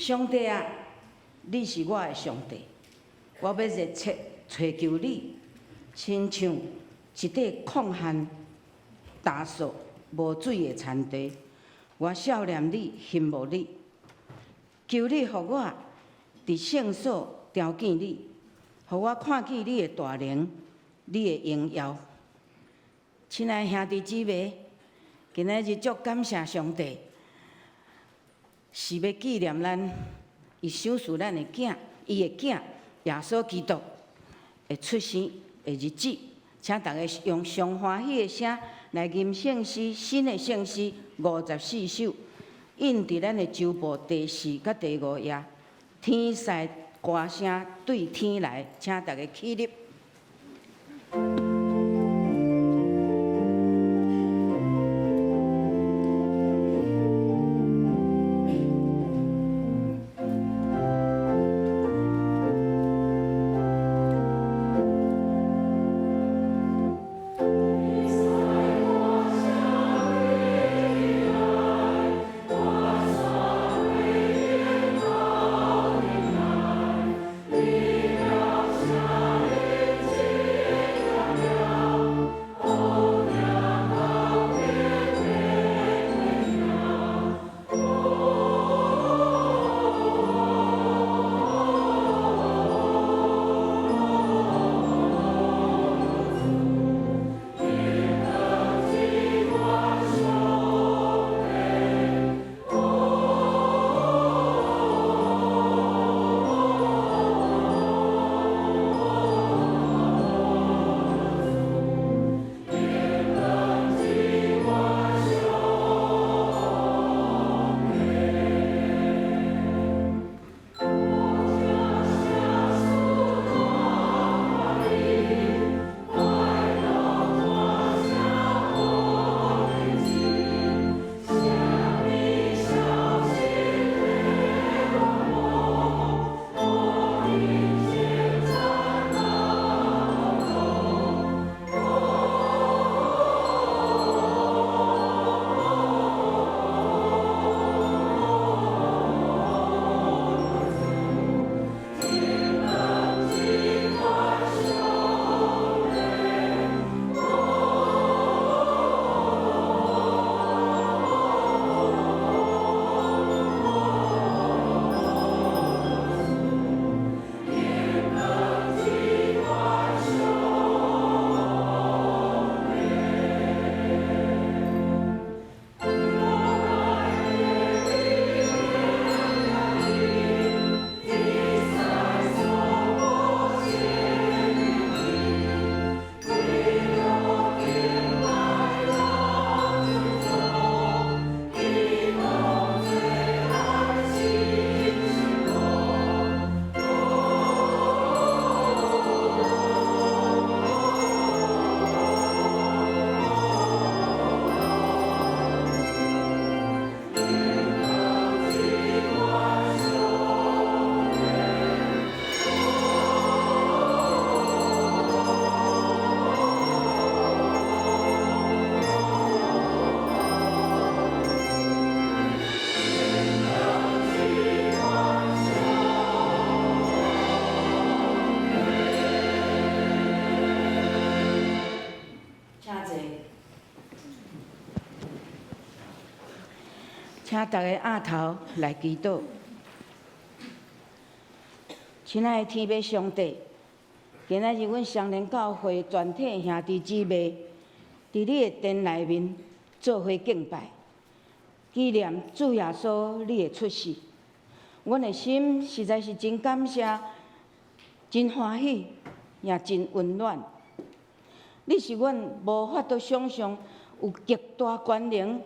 上帝啊，你是我的上帝，我要热切找求你，亲像一块抗旱大树无水的田地。我少念你，恨无你，求你，互我伫圣所朝见你，互我看见你的大能，你的荣耀。亲爱的兄弟姊妹，今仔日足感谢上帝，是要纪念咱伊赏赐咱的囝，伊的囝耶稣基督的出生的日子。请大家用上欢喜的声来吟圣诗，新的圣诗54首，印伫咱的周报第4甲第5页。天使歌声对天来，请大家起立。请大家压头来祈祷。亲爱的天父上帝，今仔日阮双连教会全体兄弟姊妹，伫你的殿内面做伙敬拜，纪念主耶稣你的出世。阮的心实在是真感谢、真欢喜，也真温暖。你是阮无法度想象有极大权能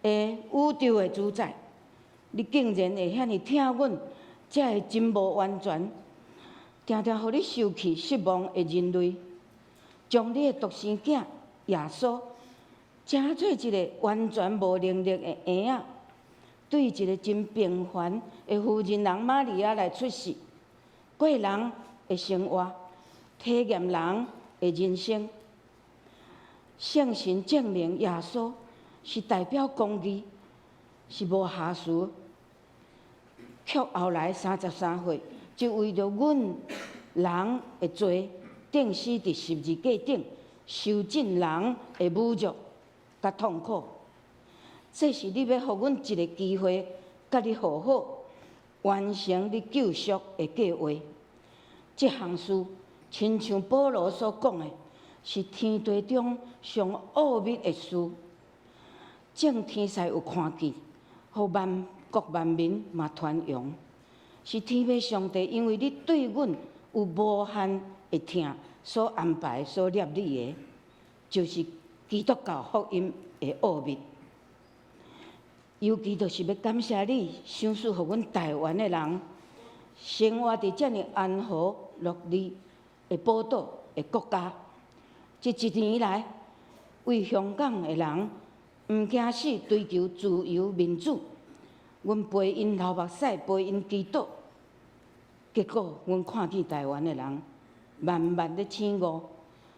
的宇宙的主宰，你竟然会遐尼疼阮，才会真无完全，常常互你受气失望的人类，将你的独生囝耶稣，请做一个完全无能力的婴仔，对一个真平凡的妇人人玛利亚来出世，过人的生活，体验人的人生。圣神证明耶稣是代表公义，是无瑕疵，却后来33岁，就为着阮人的罪，钉死伫十字架顶，受尽人的侮辱甲痛苦。这是你要互阮一个机会，甲你和好，完成你救赎的计划。这项事，亲像保罗所讲的，是天地中上奥秘的事。正天使有看见，互万国万民嘛传扬。是天父上帝，因为你对阮有无限的疼，所安排、所立你的，就是基督教福音的奥秘。尤其就是要感谢你，赏赐互阮台湾的人，生活伫遮尔安和乐利的宝岛的国家。这一年以来，为香港的人毋惊死，追求自由民主。阮陪因流目屎，陪因祈祷。结果，阮看见台湾的人慢慢的醒悟，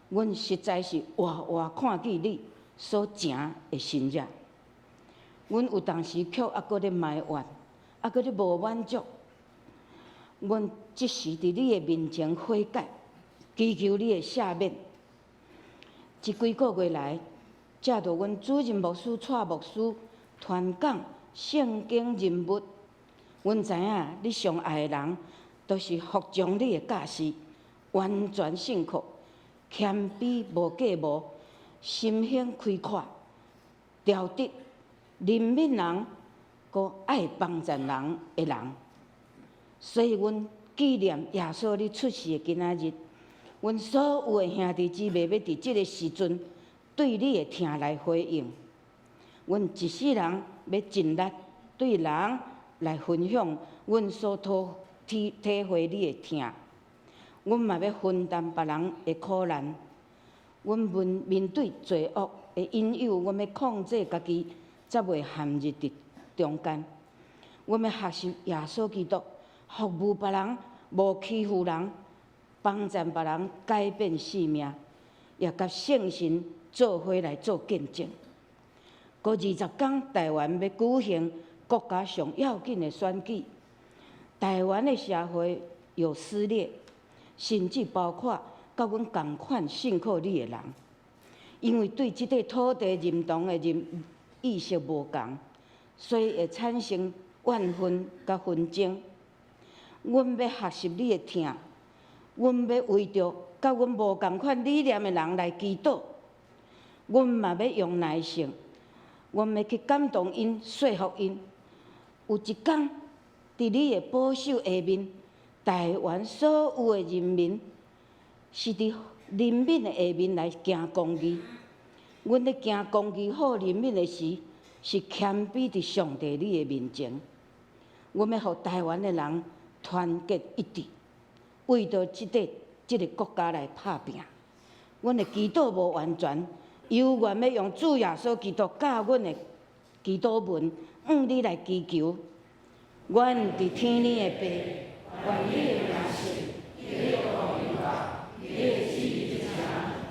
阮实在是活活看见你所成的心热。阮有当时却还搁咧埋怨，还搁咧无满足。阮即时伫你的面前悔改，祈求你的赦免。这几个月来，借着阮主任牧师、蔡牧师传讲圣经人物，阮知影你上爱的人，都是服从你的教示，完全信靠，谦卑无计无，心胸开阔，调得怜悯人，佮爱帮助人的人。所以，阮纪念耶稣你出世的今仔日，阮所有的兄弟姊妹要伫即个时阵，对你的疼来回应。阮一世人要尽力对人来分享阮所体会你的疼。阮嘛要分担别人的苦难。阮面对罪恶的引诱，阮要控制家己，才袂陷入伫中间。阮要学习耶稣基督，服务别人，无欺负人，帮助别人改变性命，也甲圣神做伙来做见证。过20天，台湾要举行国家上要紧的选举。台湾的社会有撕裂，甚至包括甲阮同款信靠你的人，因为对即块土地认同的意识无同，所以会产生怨恨甲纷争。阮要学习你的疼，阮要为着甲阮无同款理念的人来祈祷。阮嘛要用耐性，阮要去感动因，说服因。有一天，伫你的保守下面，台湾所有的人民是伫人民的下面来行公义。阮咧行公义、好人民的时，是谦卑伫上帝你的面前。阮要互台湾的人团结一致，为着即个国家来拍拼。阮的祈祷无完全，犹原要用主耶稣基督教阮的祈祷文，你来祈求。阮伫天里的爸，愿你的名圣，你的国荣耀，你的旨意之强，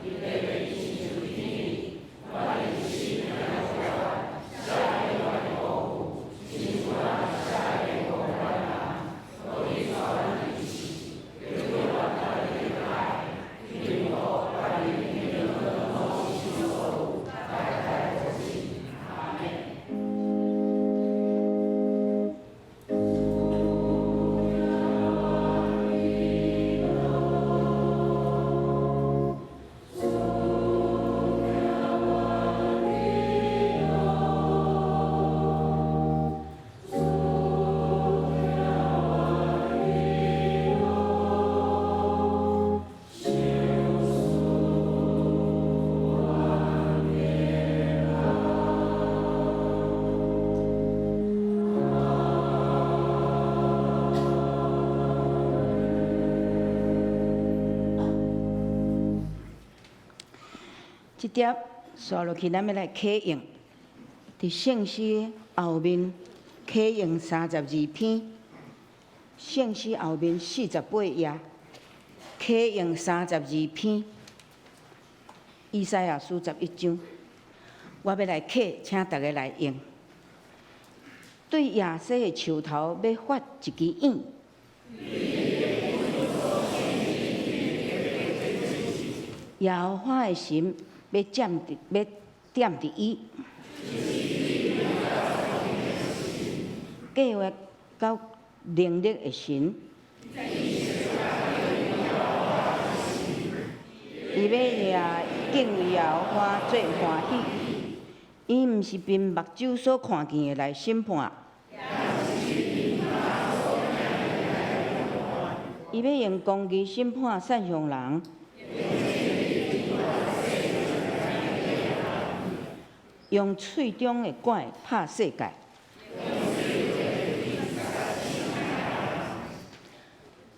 你的为亲像天里，阮的心能够台湾，下一阮的国父，亲像咱下一国台湾人，都以台湾的起，有对阮台的爱，天父万里天的东西所有，代代不息。阿门。即碟刷落去，咱要来启用。伫圣诗后面启用32篇，圣诗后面48页，启用32篇，以赛亚书11章。我要来启，请大家来用。对亚西的树头要发一支影。耶和华的神要点伫伊，计划到能力的神，伊要掠敬畏耶和华最欢喜。伊毋是凭目睭所看见的来审判，伊要用公义审判善良人。用喙中的管拍世界，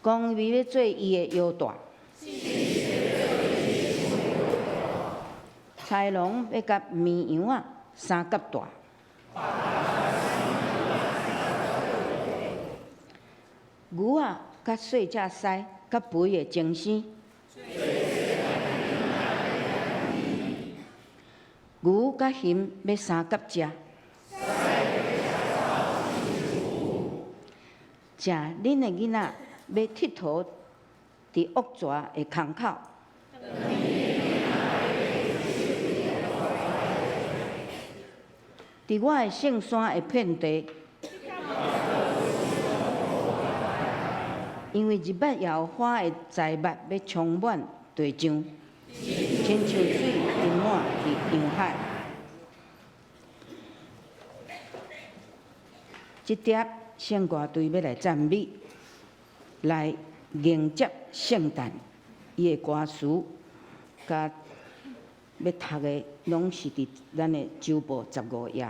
公义要做伊的腰带，豺狼要甲绵羊仔三角大，牛仔甲细只狮甲肥的精生。牛甲熊要三角食，食恁的囡仔要佚佗伫恶蛇的空口，伫我的圣山的遍地，因为日捌耶和华的财物要充满地上。亲像水浸满伫洋海，即碟圣歌队要来赞美，来迎接圣诞。伊的歌词甲要读的，拢是伫咱的周报15页。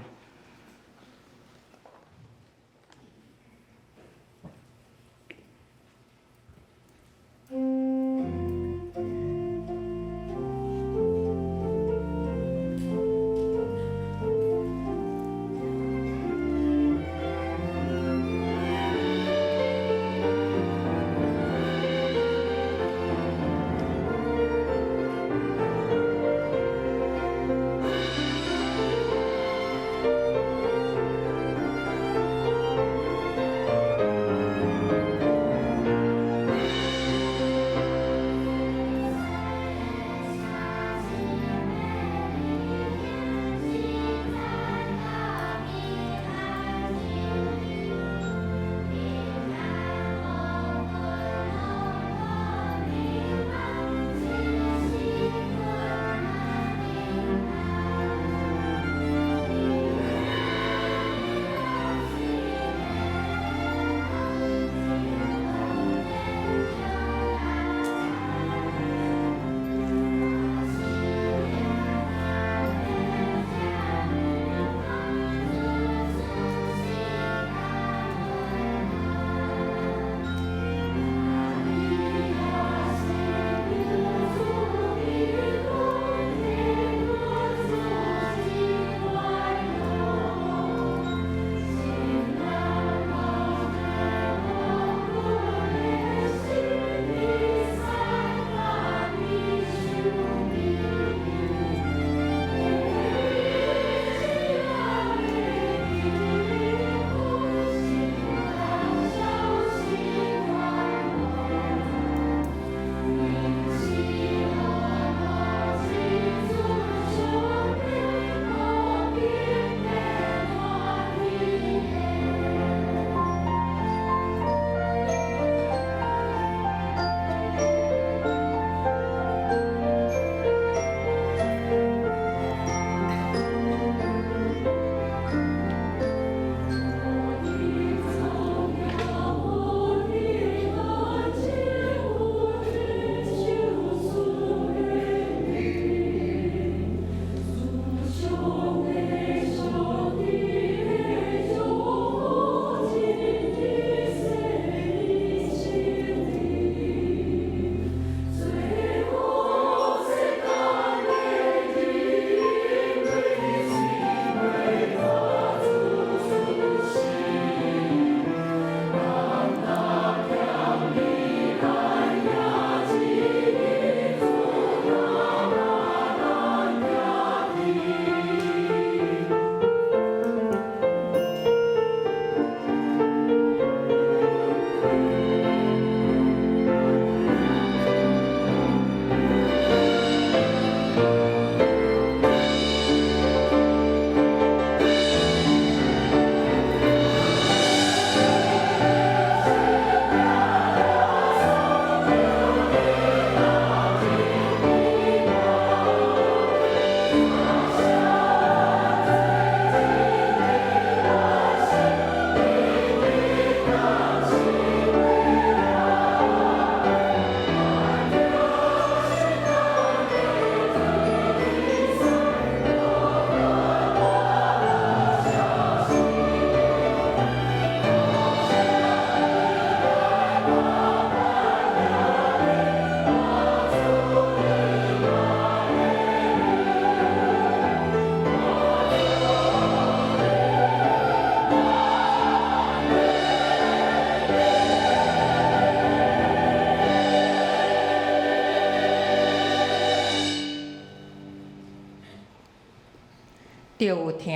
就有疼。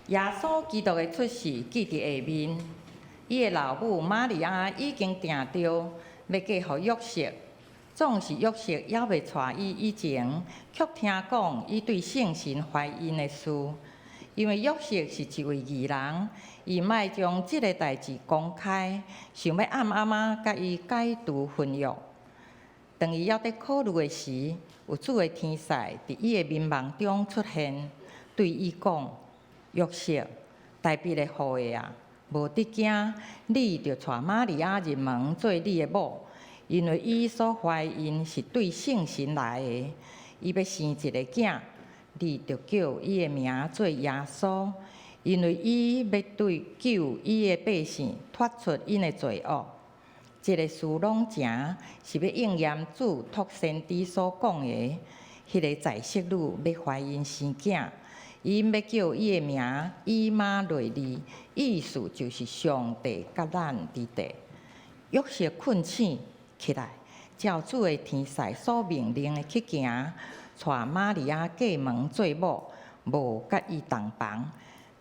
耶稣基督的出世记伫下面，伊的老母玛利亚已经定着要嫁予约瑟，总是约瑟还未娶伊以前，却听讲伊对圣神怀孕的事。因为约瑟是一位义人，伊莫将即个代志公开，想要暗暗仔甲伊解除婚约。当伊还在考虑的时，有主的天使伫伊的面梦中出现，对伊讲：“约瑟，代笔的后裔啊，无得惊，你着带玛利亚入门做你的某，因为伊所怀孕是对圣神来的，伊要生一个囝，你着叫伊的名做耶稣，因为伊要对救伊的百姓脱出因的罪恶。”这个事拢正是要应验主托先知所讲的，迄个在色女要怀孕生囝。因要叫伊的名以马内利，意思就是上帝甲咱伫地。约瑟困醒起来，照主的天使所命令的去行，带玛利亚过门做某，无甲伊同房。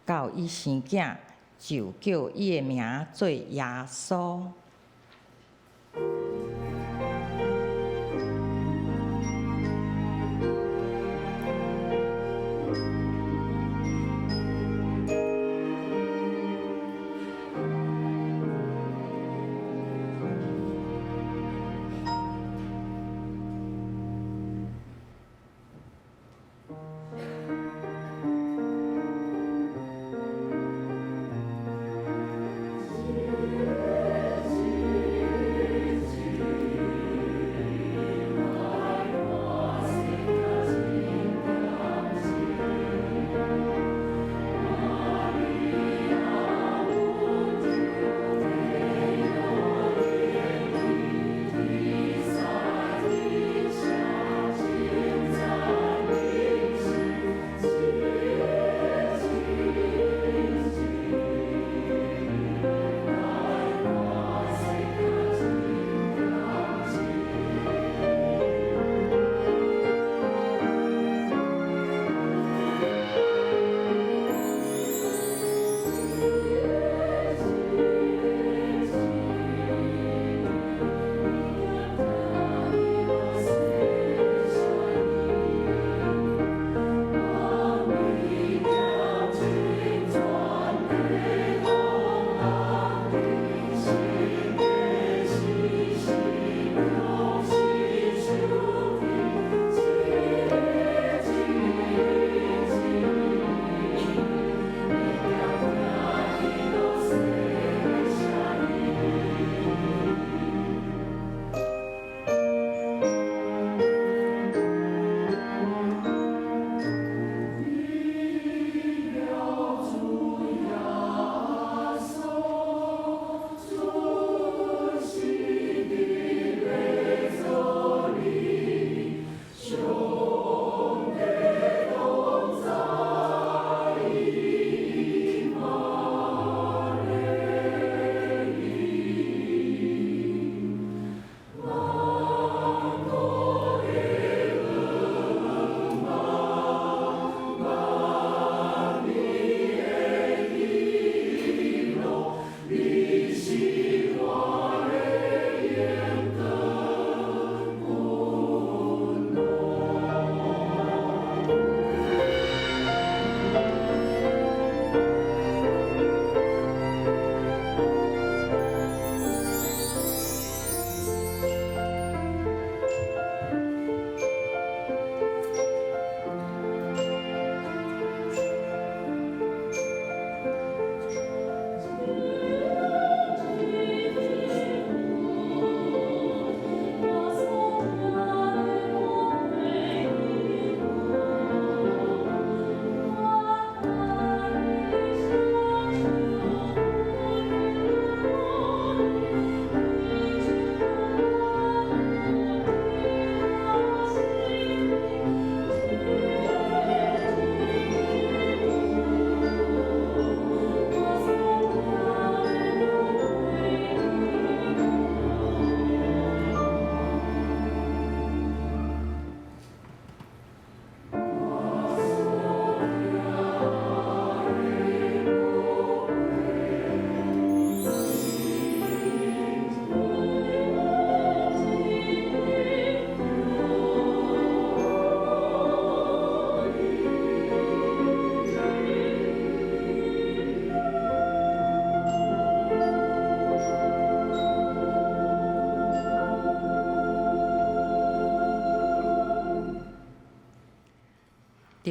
到伊生囝，就叫伊的名做耶稣。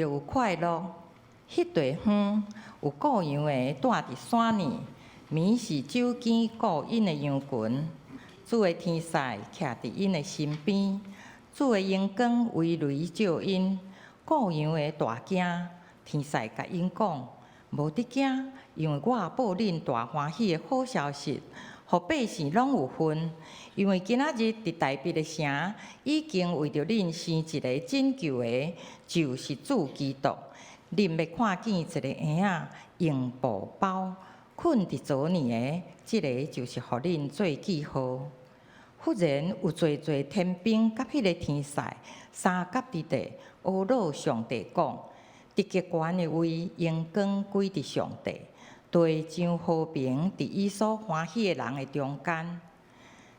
有快乐。迄地方有故乡的住伫山里，眠是酒间顾因的羊群。主的天使徛伫因的身边，主的阳光微雷照因。故乡的大惊，天使甲因讲：无得惊，因为我报恁大欢喜的好消息，互百姓拢有份。因为今仔日伫大必的城，已经为着恁生一个拯救的，就是主基督。恁要看见一个婴仔用布包，困伫昨年的，即个就是互恁做记号。忽然有侪侪天兵甲迄个天使三甲伫地，阿老上帝讲：伫极悬的位，阳光归伫上帝，地上和平伫伊所欢喜的人的中间。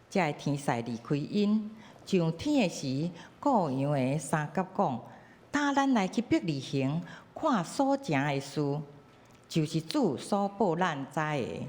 才会天使离开因，上天的时，故乡的三甲讲：打咱来去伯利恒，看所成的事，就是主所报咱知的。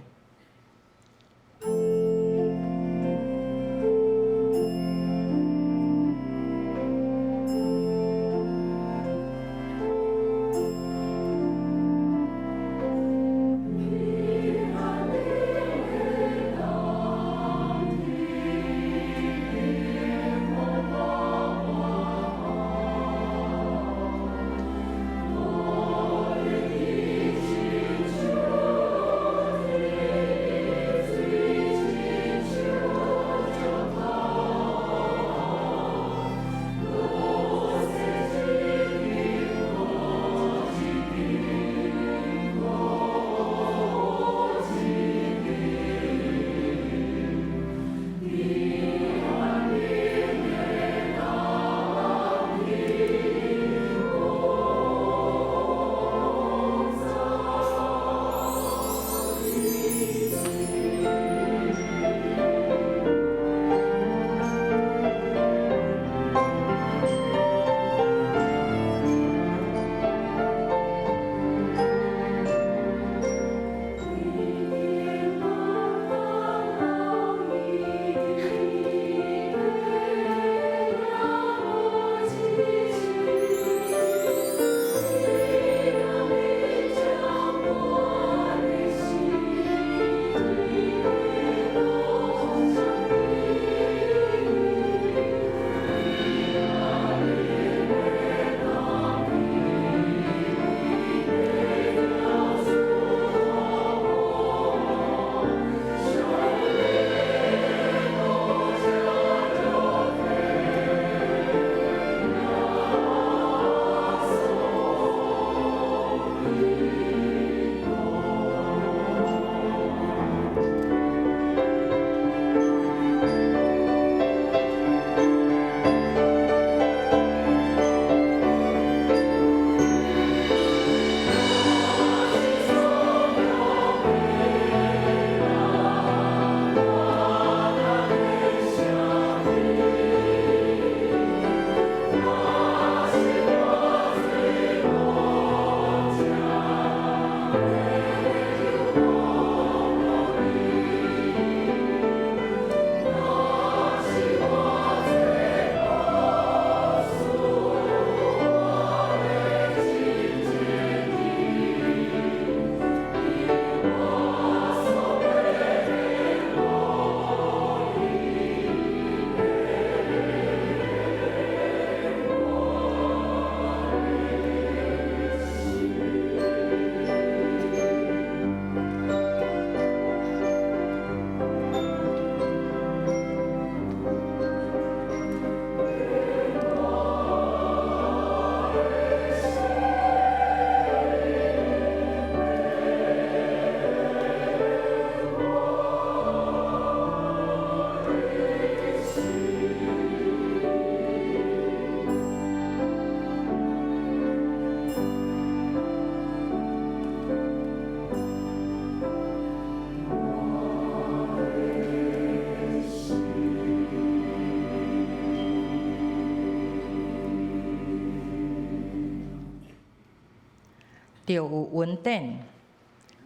就有恩典。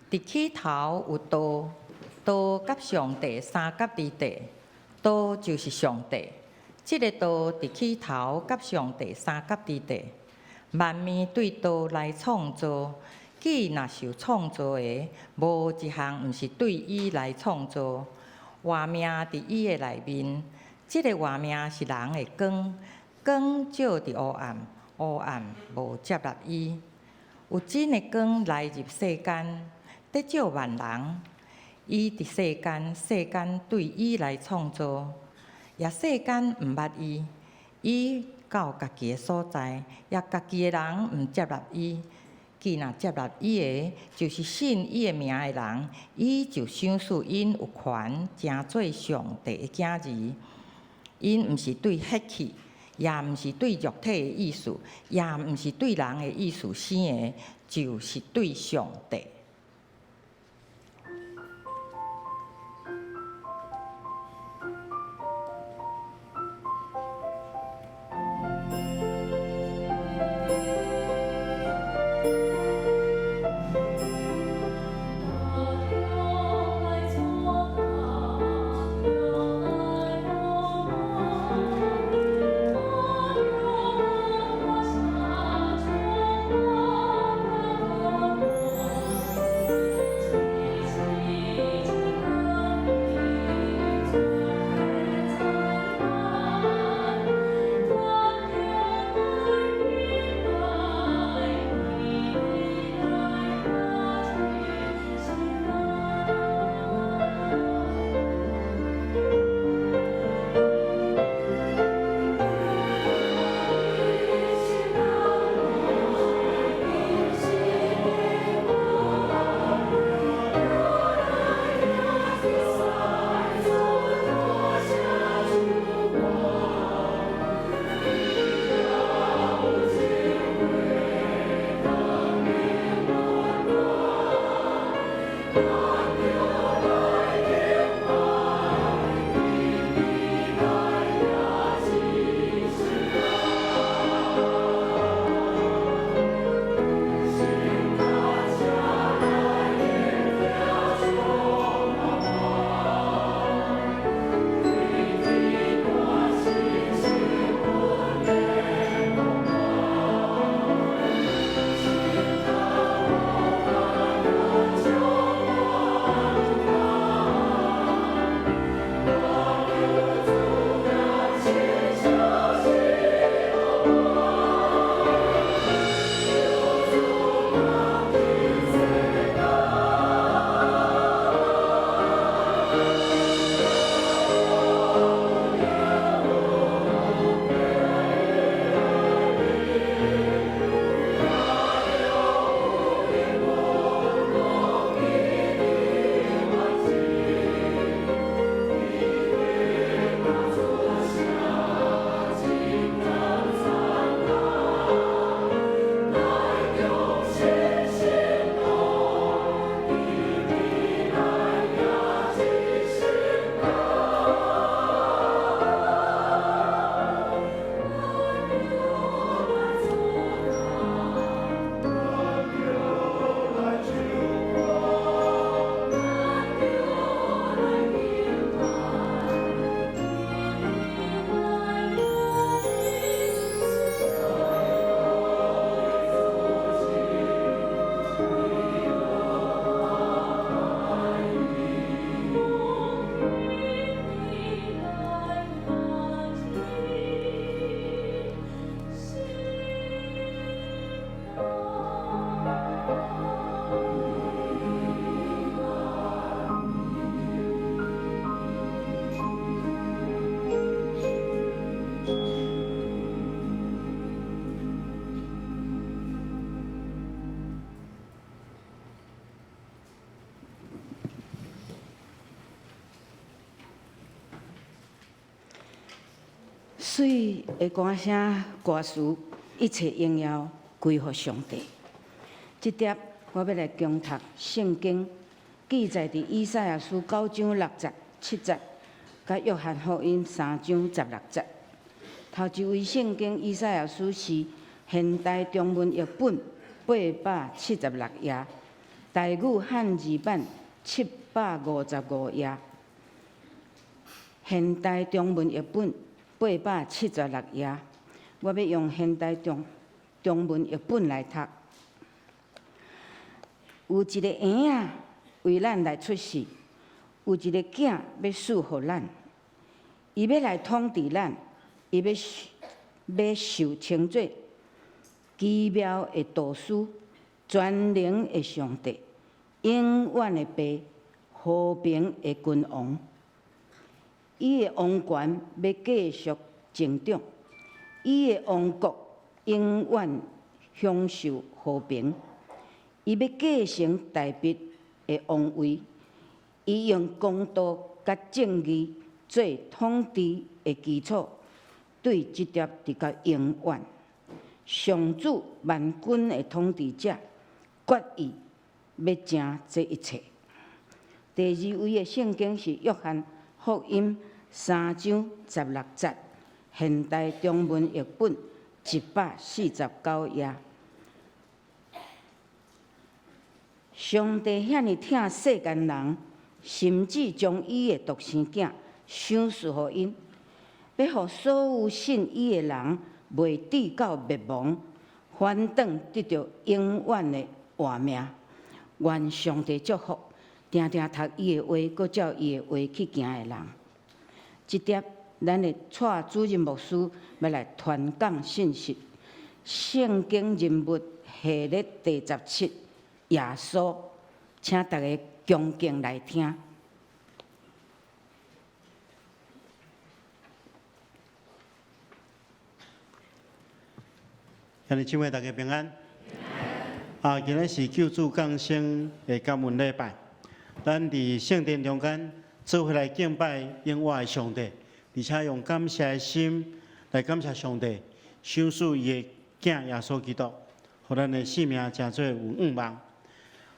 伫起头有道，道甲上帝三甲伫地，道就是上帝。即个道伫起头甲上帝三甲伫地，万物对道来创造，己若受创造的，无一项毋是对伊来创造。活命伫伊的内面，即个活命是人的光，光照伫黑暗，黑暗无接纳伊。有真的光来入世间，得照万人。伊伫世间，世间对伊来创造，也世间毋捌伊。伊到家己的所在，也家己的人毋接纳伊。既若接纳伊的，就是信伊的名的人，伊就赏赐因有权，成做上帝的囝儿。因毋是对血气，也毋是对肉体的意思，也毋是对人的意思生的，就是对上帝。水的歌声、歌词，一切荣耀归乎上帝。这点我要来攻读圣经，记载伫以赛亚书9章6节、7节，甲约翰福音3章16节。头一位圣经以赛亚书是现代中文译本876页，台语汉字版755页。现代中文译本876页，我要用现代中中文译本来读。有一个婴仔为咱来出世，有一个囝要赐予咱，伊要来统治咱，伊要受称作奇妙的导师、全能的上帝、永远的爸、和平的君王。伊的王权要继续成长，伊的王国永远享受和平。伊要继承大卫的王位，伊用公道甲正义做统治的基础，对直接直到永远。上主万军的统治者，决意要成这一切。第二位的圣经是约翰福音3章16节，现代中文译本149页。上帝遐尼疼世间人，甚至将伊的独生囝赏赐予因，要互所有信伊的人袂至到灭亡，反倒得到永远的活命。愿上帝祝福定定读伊的话，搁照伊的话去行的人。即点，咱的蔡主任牧师要来传讲信息。圣经人物系列第17。耶稣，请大家恭敬来听。兄弟姊妹，大家平安。今日是救主降生的感恩礼拜，咱伫圣殿中间做伙来敬拜永活的上帝，而且用感谢的心来感谢上帝，赏赐伊的囝耶稣基督，互咱的性命真做有盼望。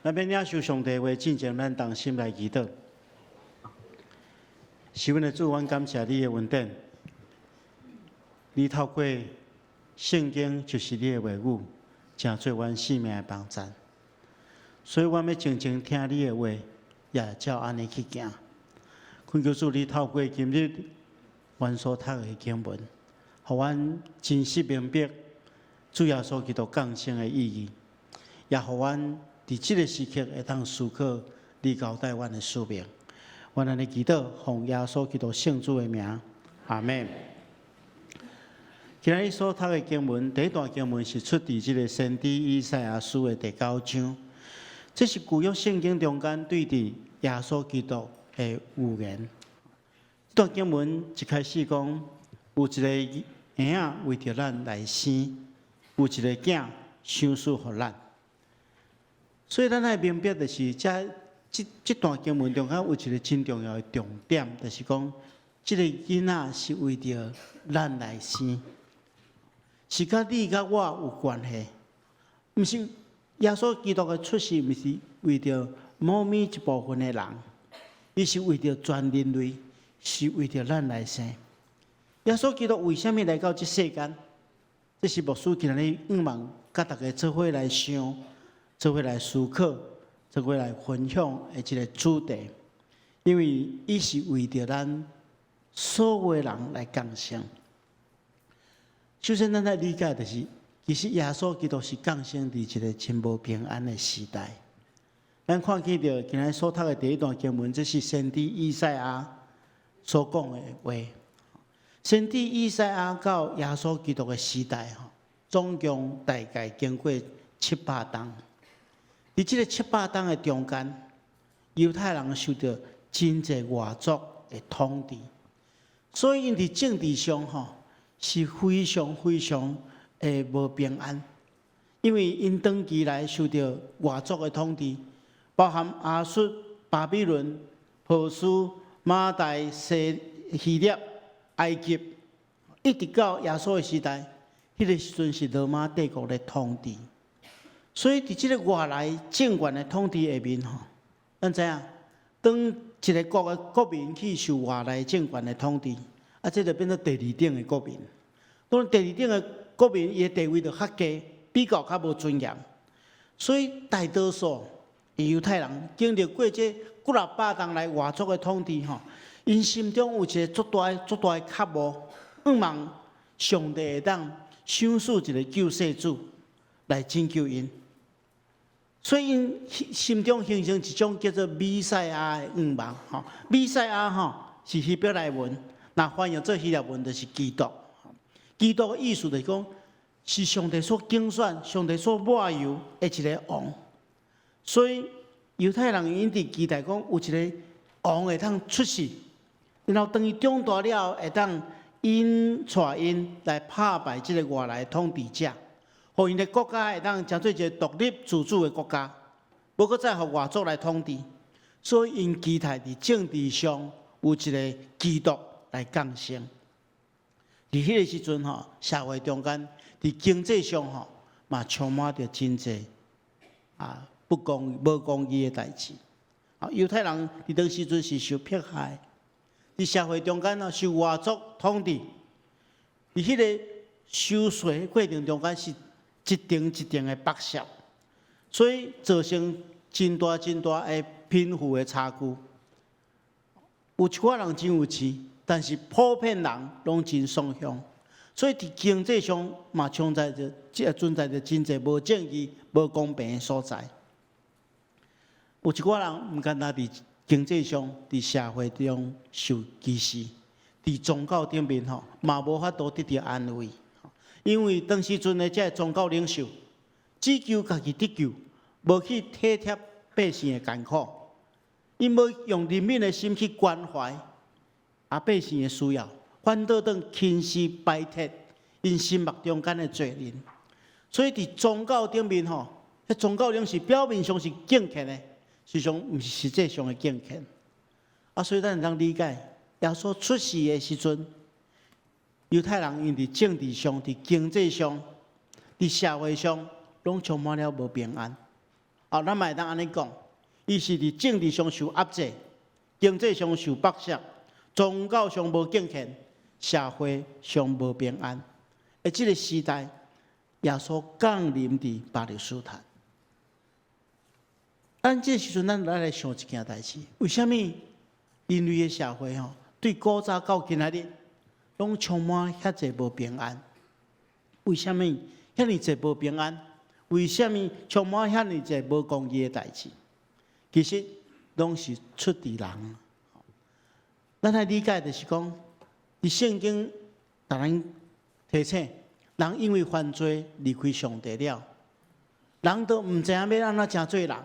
咱要领受上帝话，进前咱同心来祈祷。是阮的主，阮感谢你的恩典。你透过圣经就是你的话语，真做阮性命的帮助。所以，阮要静静听你的话，也照安尼去行。恳求主，你透过今日阮所读的经文，互阮真实明白主耶稣基督降生的意义，也互阮伫即个时刻会当思考你交代阮的使命。阮安尼祈祷，奉耶稣基督圣主的名，阿门。今日所读的经文，第一段经文是出自即个先知以赛亚书的第9章。这是旧约圣经中间对伫耶稣基督的预言。这段经文一开始讲，有一个婴仔为着咱来生，有一个囝赏赐予咱。所以咱爱明白的是，这段经文中间有一个真重要的重点，就是讲，这个囡仔是为着咱来生，是甲你甲我有关系，毋是耶稣基督的出世，毋是为着某一部分的人，伊是为着全人类，是为着咱来生。耶稣基督为什么来到这世间？这是牧师今日盼望甲大家做伙来想。做伙来思考，做伙来分享的一个主题，因为伊是为着咱所有人来降生。首先，咱来理解的是，其实耶稣基督是降生伫一个真无平安的时代。咱看见到今日所读的第一段经文，这是先知以赛亚所讲的话。先知以赛亚到耶稣基督的时代，总共大概经过700冬。伫即个700冬的中间，犹太人受到真侪外族的统治，所以因伫政治上是非常的无平安，因为因长期来受到外族的统治，包含亚述、巴比伦、波斯、马代、希腊、埃及，一直到耶稣的时代，迄个时阵是罗马帝国的统治。所以，伫即个外来政权的统治下面，咱知影，当一个国的国民去受外来政权的统治，这就变做第二等的国民。当第二等的国民，伊的地位就较低，比较较无尊严。所以，大多数的犹太人经历过这几啊百冬来外族的统治，因心中有一个足大的渴望，盼望上帝会当赏赐一个救世主。来拯救因。所以因心中形成一种叫做弥赛亚的愿望。弥赛亚是希伯来文，那翻译做希腊文就是基督。基督的意思就是讲，是上帝所拣选、上帝所抹油的一个王。所以犹太人因伫期待讲有一个王会当出世，然后当伊长大了，会当因带因来打败这个外来统治者。互因的国家会当成做一个独立自主的国家，无搁再互外族来统治，所以因期待伫政治上有一个基督来降生。伫迄个时阵社会中间伫经济上嘛充满着真济无公义的代志。犹太人伫当时阵是受迫害，伫社会中间受外族统治，伫迄个收税过程中间是一定的剥削，所以造成真大的贫富的差距。有一寡人真有钱，但是普遍人拢真丧凶，所以伫经济上嘛存在着真侪无正义、无公平的所在。有一寡人毋单单伫经济上、伫社会中受歧视，伫宗教顶面嘛无法度得到安慰。因为当时阵的这宗教领袖只求家己得救，无去体贴百姓的艰苦，因无用人民的心去关怀百姓的需要，反倒当轻视摆脱因心目中间的罪人。所以伫宗教顶面迄宗教领袖表面上是敬虔的，实际上毋是实际上的敬虔。所以咱会当理解，耶稣出世的时阵。犹太人因伫政治上、伫经济上、伫社会上，拢充满了无平安。咱嘛会当安尼讲，伊是伫政治上受压制，经济上受剥削，宗教上无敬虔，社会上无平安。即个时代，耶稣降临伫巴勒斯坦。咱即个时阵，咱来想一件代志：为什么人类的社会对古早到今仔日？拢充满遐济无平安，为什么遐尼济无平安？为什么充满遐尼济无公义的代志？其实拢是出伫人。咱来理解就是讲，伫圣经，逐人提醒人因为犯罪离开上帝了，人都毋知影要安怎诚做人，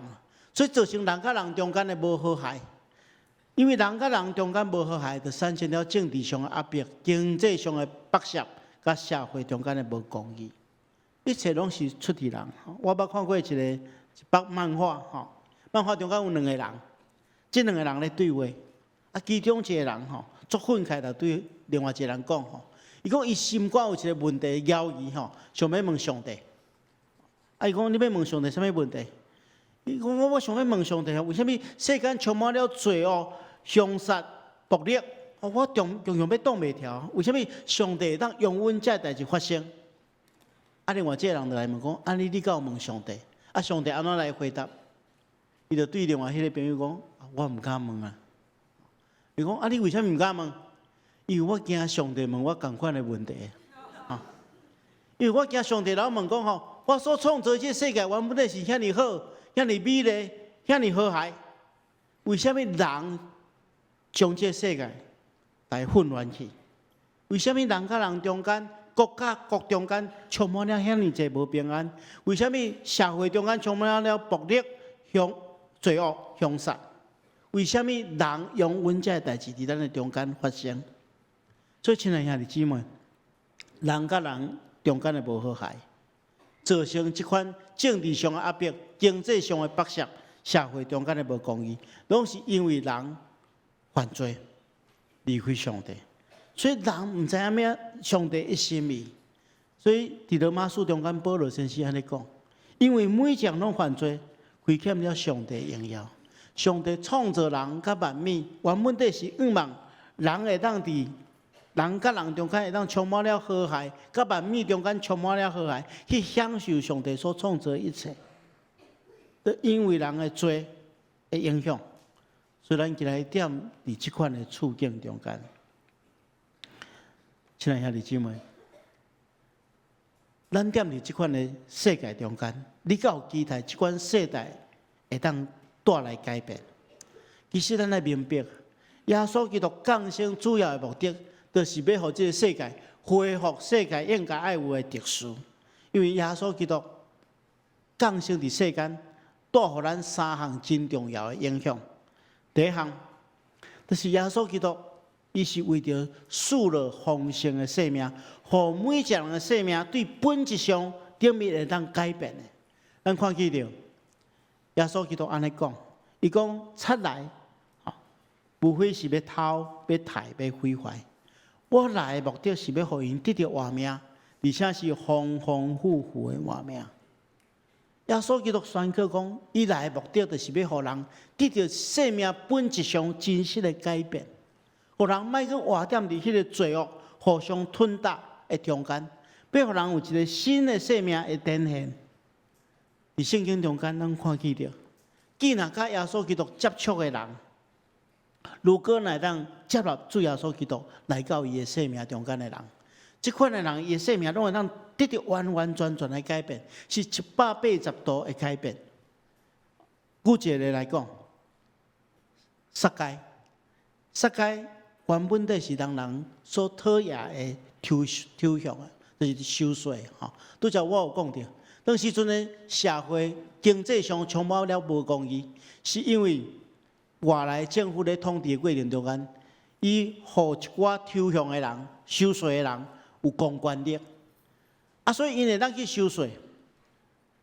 所以造成人甲人中间的无和谐。因为人甲人中间无和谐，就产生了政治上的压迫、经济上的剥削，甲社会中间的无公义，一切拢是出伫人。我捌看过一部漫画，漫画中间有两个人，这两个人咧对话，其中一个人足愤慨地对另外一个人讲，伊讲伊心肝有一个问题犹豫，想要问上帝。伊讲你要问上帝啥物问题？伊讲我想要问上帝，为什么世间充满了罪恶？凶杀、暴力，我常常要挡袂牢。为什么上帝会当容忍这代志发生？另外这个人就来问讲：你敢有问上帝？上帝安怎来回答？伊就对另外迄个朋友讲：我毋敢问啊。伊讲：你为什么毋敢问？因为我惊上帝问我同款的问题。因为我惊上帝老问讲我所创造这世界原本是遐尼好、遐尼美丽、遐尼和谐，为什么人？将这世界来混乱去，为什么人甲人中间、国甲国中间充满了遐尼济无平安？为什么社会中间充满了暴力、罪恶、凶杀？为什么人用阮这代志伫咱的中间发生？所以，亲爱兄弟姊妹，人甲人中间的无和谐，造成这款政治上的压迫、经济上的剥削、社会中间的无公义，拢是因为人。犯罪离开上帝，所以人毋知影咩上帝一心意。所以伫罗马书中间，保罗先生安尼讲：因为每一项拢犯罪，亏欠了上帝荣耀。上帝创造人甲万物，原本底是愿望人会当伫人甲人中间会当充满了和谐，甲万物中间充满了和谐，去享受上帝所创造的一切。都因为人的罪的影响。所以咱今来点伫即款的处境中间，亲爱兄弟姊妹，咱踮伫即款的世界中间，你敢有期待即款世代会当带来改变？其实咱要明白，耶稣基督降生主要的目的，就是要互即个世界恢复世界应该爱有的特殊。因为耶稣基督降生伫世间，带互咱三项真重要的影响。第一项，就是耶稣基督，伊是为着赐了丰盛的生命，互每一个人的生命对本质上顶面会当改变的。咱看见着耶稣基督安尼讲，伊讲出来，无非是要偷、要杀、要毁坏。我来的目的是要互因得到活命，而且是丰丰富富的活命。耶稣基督宣告讲，伊来的目的就是要互人得到生命本质上真实的改变，互人莫去活踮伫迄个罪恶互相吞踏的中间，要互人有一个新的生命的展现。伫圣经中间，咱看见着，既然甲耶稣基督接触的人，如果来当接纳主耶稣基督来到伊的生命中间的人，即款的人伊的生命拢会当得到完完全全的改变，是180度的改变。举一个例来讲，撒该原本就是人所讨厌的抽象的，就是收税吼。拄则我有讲到，当时阵的社会经济上充满了无公义，是因为外来政府咧统治的过程中间，伊互一寡抽象的人、收税的人有公权力，所以因会当去收税。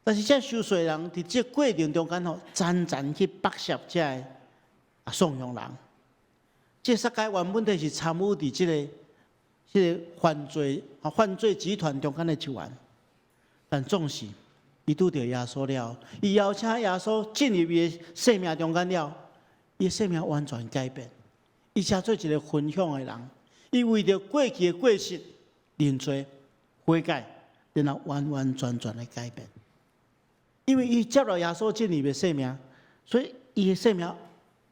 但是这收税的人伫这过程中间吼，渐渐去剥削这个送养人。这撒该原本就是参与伫这个犯罪集团中间的一员，但总是伊拄着耶稣了，伊邀请耶稣进入伊的生命中间了，伊的生命完全改变，伊才做一个分享的人。伊为着过去的过失认罪悔改，然后完完全全的改变。因为伊接纳耶稣进入的生命，所以伊的生命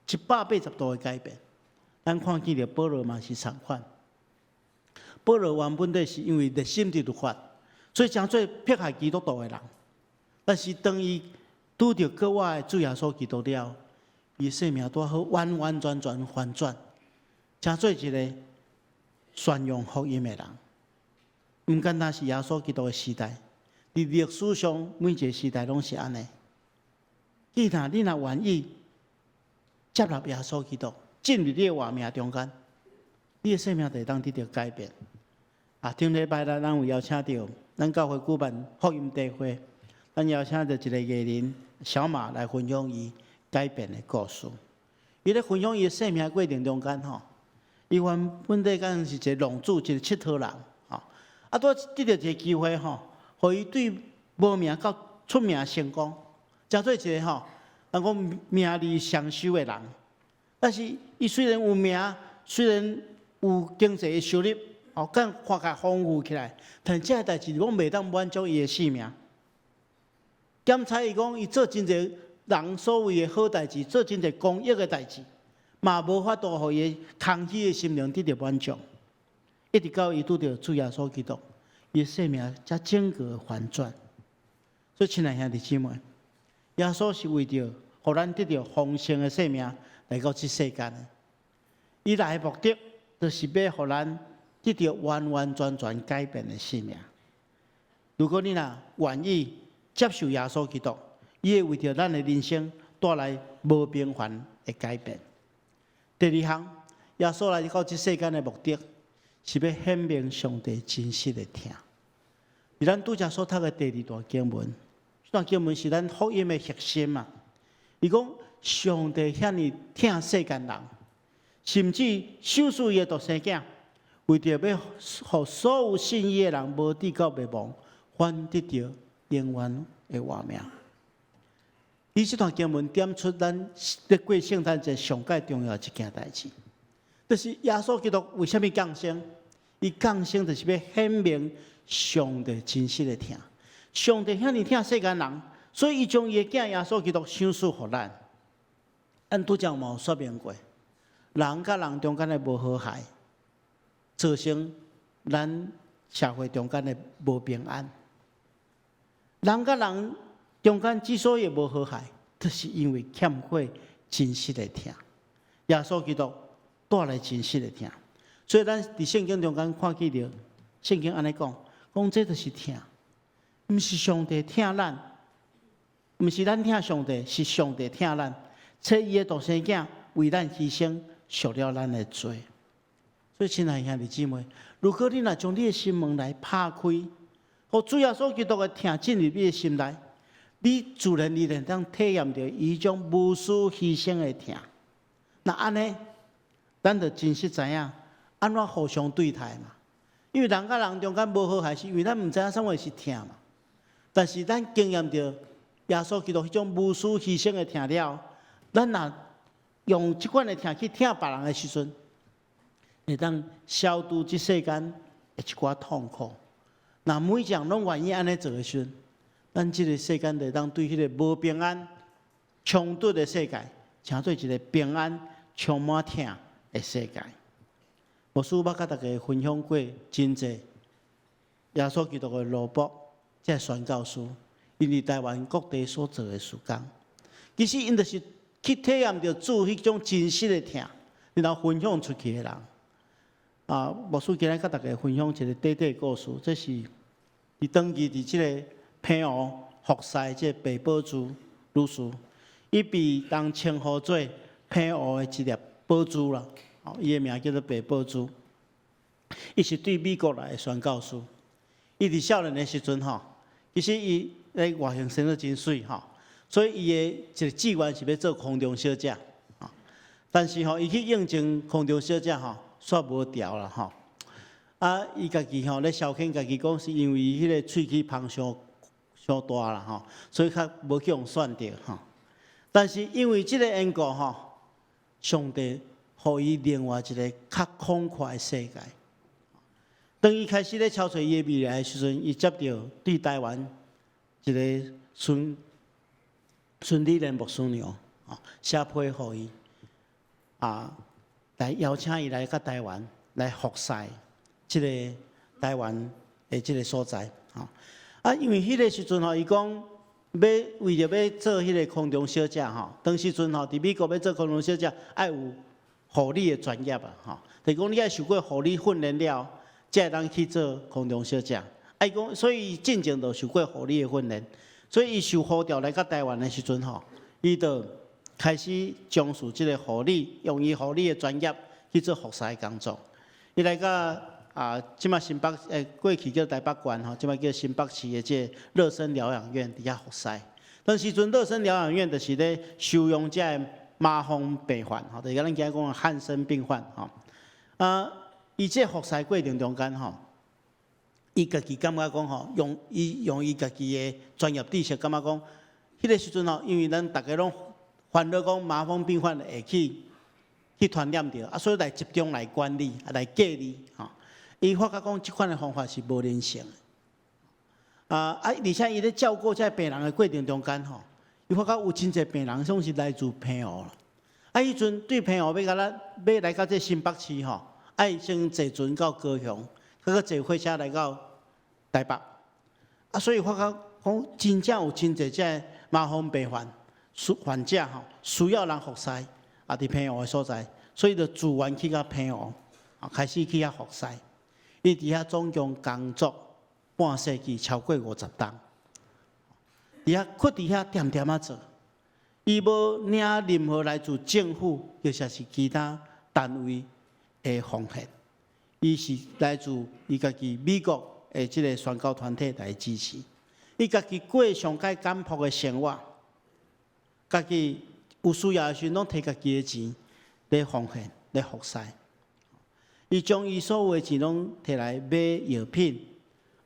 180度的改变。咱看见着保罗嘛是同款。保罗原本就是因为热心伫律法，所以诚做迫害基督徒的人。但是当伊拄着国外的主耶稣基督了，伊生命拄好完完全全反转，诚做一个宣扬福音的人。毋单单是耶稣基督的时代，伫历史上每一个时代拢是安尼。既然你若愿意接纳耶稣基督，进入你的活命中间，你的生命就会当得到改变。顶礼拜咱有邀请到咱教会举办福音大会，咱邀请到一个艺人小马来分享伊改变的故事。伊咧分享伊的生命过程中间吼，伊原本在讲是一个浪子，一个佚佗人吼，拄得到一个机会吼，互伊对无名到出名成功，诚做一个吼，人讲名利双收的人。但是伊虽然有名，虽然有经济的收入，敢看起来丰富起来，但这个代志拢袂当满足伊的性命。检查伊讲，伊做真侪人所谓的好代志，做真侪公益的代志，嘛无法度互伊空虚的心灵得到满足。一直到伊拄着主耶稣基督，伊的生命才整个反转。所以，亲爱兄弟姊妹，耶稣是为着互咱得到丰盛的生命来到这世间的。伊来的目的，就是要互咱得到完完全全改变的生命。如果你若愿意接受耶稣基督，伊会为着咱的人生带来无平凡的改变。第二项，耶稣来到这世间的目的，是要显明上帝真实的疼。而咱拄则所读的第2段经文，这段经文是咱福音的核心嘛。伊讲上帝遐尼疼世间人，甚至收赐伊的独生囝，为着要互所有信伊的人无至到灭亡，反得到永远的活命。伊这段经文点出咱咧过圣诞节上界重要一件代志，就是耶稣基督为虾米降生？伊降生就是要显明上帝真实的疼。上帝遐尼疼世间人，所以伊将伊的囝耶稣基督赏赐互咱。咱拄则嘛有说明过，人甲人中间的无和谐，造成咱社会中间的无平安。人甲人中间之所以无和谐，就是因为欠缺真实的疼。耶稣基督带来真实的疼，所以咱伫圣经中间看见着，圣经安尼讲，这就是疼，毋是上帝疼咱，毋是咱疼上帝，是上帝疼咱，且伊的独生囝为咱牺牲，赎了咱的罪。所以，亲爱兄弟姊妹，如果你若将你的心门来拍开，互主耶稣基督的疼进入你的心内，你自然而然当体验到伊种无私牺牲的疼。那安尼，咱就真实知影安怎互相对待嘛。因为人甲人中间无和谐，是因为咱毋知影啥物是疼嘛。但是咱经验到耶稣基督迄种无私牺牲的疼了，咱若用即款的疼去疼别人的时阵，会当消除即世间的一寡痛苦。那每一项拢愿意安尼做的时阵，咱即个世间就当对迄个无平安、冲突的世界，成做一个平安、充满疼的世界。牧师捌甲大家分享过真济耶稣基督的罗卜，即宣教师，因伫台湾各地所做的事工，其实因就是去体验到主迄种真实的疼，然后分享出去的人。牧师今日甲大家分享一个短短故事，这是伫当期伫即个平湖服侍即个白宝珠女士，伊被人称呼做平湖的一粒宝珠啦。伊的名叫做白宝珠。伊是对美国来的宣教师。伊伫少年的时阵其实伊咧外形生得真水所以伊的一个志愿是要做空中小姐但是伊去应征空中小姐煞无调啦伊家己咧消遣家己讲，是因为伊迄个喙齿芳伤大啦所以较无去用选着但是因为即个缘故上帝互伊另外一个较宽阔的世界。当伊开始咧敲找伊的未来的时阵，伊接到对台湾一个孙理莲牧师娘写批互伊来邀请伊来到台湾来服侍即个台湾的即个所在因为迄个时阵伊讲为着要做迄个空中小姐当时阵伫美国要做空中小姐，爱有护理的专业就是讲你爱受过护理训练了，才会当去做空中小姐。伊讲，所以伊进前就受过护理的训练，所以伊受呼召来到台湾的时阵伊就开始从事即个护理，用伊护理的专业去做服侍的工作。伊来到即马新北过去叫台北县即马叫新北市的即个热身疗养院伫遐服侍。当时阵热身疗养院就是咧收容者的麻风病患就是咱今日讲的汉生病患伊即服侍过程中间伊家己感觉讲用伊家己的专业知识，感觉讲迄个时阵因为咱大家拢烦恼讲麻风病患会去传染着所以来集中来管理来隔离伊发觉讲即款的方法是无人性的而且伊咧照顾这病人的过程中间伊发觉有真侪病人总是来自平湖啦迄阵对平湖要来到这新北市爱先坐船到高雄，再坐火车来到台北所以发觉讲真正有真侪这麻风病患者需要人服侍伫平湖的所在，所以就自愿去到平湖开始去遐服侍。伊伫遐总共工作半世纪，超过50档。伫遐屈伫遐点点做，伊无领任何来自政府，或者是其他单位的奉献，伊是来自伊家己美国的即个宣教团体来支持。伊家己过上介简朴的生活，家己有需要的时，拢摕家己的钱来奉献、来服侍。伊将伊所有的钱拢摕来买药品，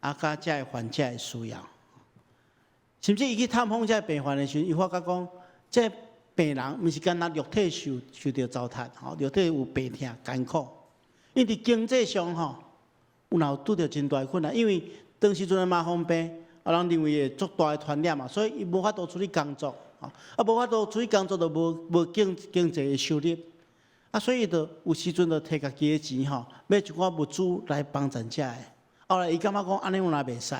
甲遮个患者的需要。甚至伊去探访遮病患的时候，伊发觉讲，这病人毋是干那肉体受到糟蹋，肉体有病痛艰苦，因伫经济上有若拄着真大困难，因为当时阵的麻风病，人认为会足大的传染所以伊无法度出去工作，无法度出去工作就无经济的收入。所以就有时阵就摕家己的钱买一寡物资来帮助遮个。后来伊感觉讲安尼有哪袂使，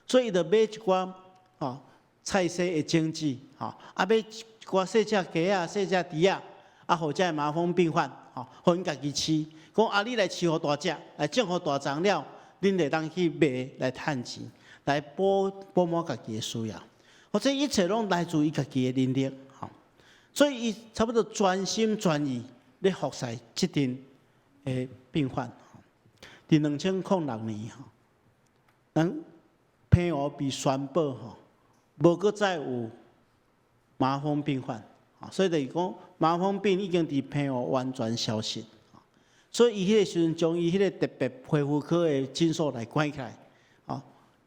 所以伊就买一寡吼菜色的精致，吼啊要一寡细只鸡啊、细只猪啊，啊，互这麻风病患，吼，互因家己吃。讲啊，你来饲互大只，来种互大长了，恁会当去卖来趁钱，来补满家己的需要。或者一切拢来自于家己的能力，吼。所以伊差不多全心全意咧服侍即阵的病患。伫2006年，吼，咱澎湖被宣布，吼，无搁再有麻风病患，所以就是讲麻风病已经伫澎湖完全消失。所以伊迄个时阵将伊迄个特别皮肤科的诊所来关起来，吼，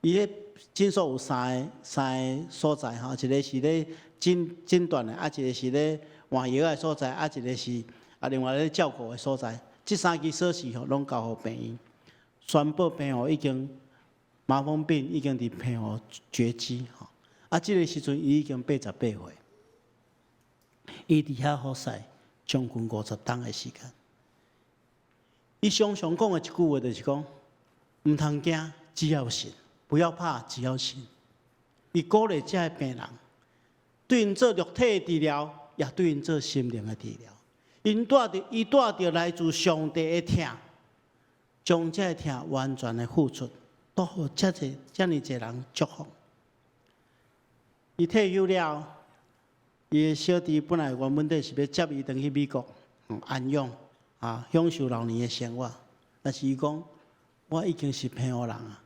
伊迄诊所有三个所在，吼，一个是咧诊断的，啊，一个是咧换药的所在，啊，一个是另外咧照顾的所在。这三支锁匙吼，拢交互病院，宣布澎湖已经麻风病已经伫澎湖绝迹，吼。啊，这个时阵伊已经88岁，伊伫遐服侍将近50冬的时间。伊常常讲的一句话就是讲，唔通惊，只要信；不要怕，只要信。伊鼓励这些病人，对因做肉体的治疗，也对因做心灵的治疗。伊带着来自上帝的疼，将这疼完全的付出，都互遮尔侪人祝福。伊退休了，伊的小弟本来原本底是要接伊回去美国安养。享受老年的生活，但是伊讲，我已经是澎湖人啊，